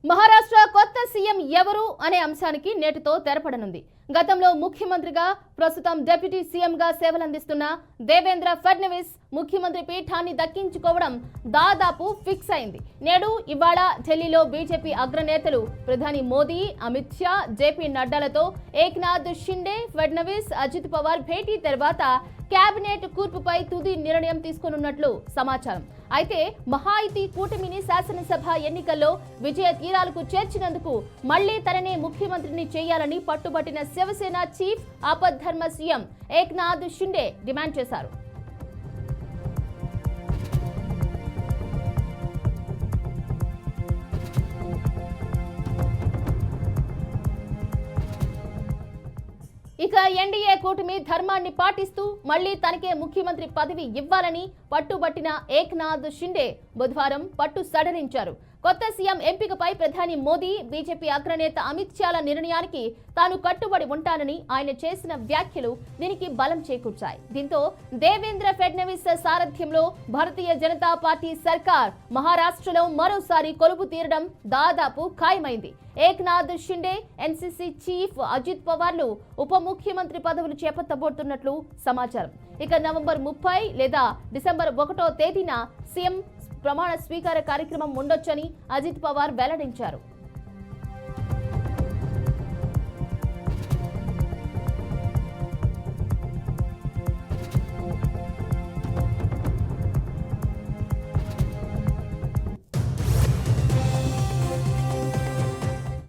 మహారాష్ట్ర కొత్త సీఎం ఎవరు అనే అంశానికి నేటితో తెరపడనుంది. గతంలో ముఖ్యమంత్రిగా, ప్రస్తుతం డిప్యూటీ సీఎంగా సేవలందిస్తున్న దేవేంద్ర ఫడ్నవీస్ ముఖ్యమంత్రి పీఠాన్ని దక్కించుకోవడం దాదాపు ఫిక్స్ అయింది. నేడు ఇవాళ ఢిల్లీలో బీజేపీ అగ్రనేతలు ప్రధాని మోదీ, అమిత్ షా, జేపీ నడ్డాలతో ఏక్నాథ్ షిండే, ఫడ్నవీస్, అజిత్ పవార్ భేటీ తర్వాత కేబినెట్ కూర్పుపై తుది నిర్ణయం తీసుకోనున్నట్లు సమాచారం. అయితే మహాయుతి కూటమిని శాసనసభ ఎన్నికల్లో విజయ తీరాలకు చేర్చినందుకు మళ్లీ తననే ముఖ్యమంత్రిని చేయాలని పట్టుబట్టిన శివసేన చీఫ్ ఆపద్ధర్మ సీఎం ఏక్నాథ్ షిండే డిమాండ్ చేశారు. ఇక ఎన్డీఏ కూటమి ధర్మాన్ని పాటిస్తూ మళ్లీ తనకే ముఖ్యమంత్రి పదవి ఇవ్వాలని పట్టుబట్టిన ఏక్నాథ్ షిండే బుధవారం పట్టు సడలించారు. కొత్త సీఎం ఎంపికపై ప్రధాని మోదీ, బీజేపీ అగ్రనేత అమిత్ షాల నిర్ణయానికి తాను కట్టుబడి ఉంటానని ఆయన చేసిన వ్యాఖ్యలు దీనికి బలం చేకూర్చాయి. దీంతో దేవేంద్ర ఫడ్నవీస్ సారథ్యంలో భారతీయ జనతా పార్టీ సర్కార్ మహారాష్ట్రలో మరోసారి కొలువు తీరడం దాదాపు ఖాయమైంది. ఏక్నాథ్ షిండే, ఎన్సీసీ చీఫ్ అజిత్ పవార్లు ఉప ముఖ్యమంత్రి పదవులు చేపట్టబోతున్నట్లు సమాచారం. ఇక నవంబర్ 30 లేదా డిసెంబర్ 1వ తేదీన సీఎం ప్రమాణ స్వీకార కార్యక్రమం ఉండొచ్చని అజిత్ పవార్ వెల్లడించారు.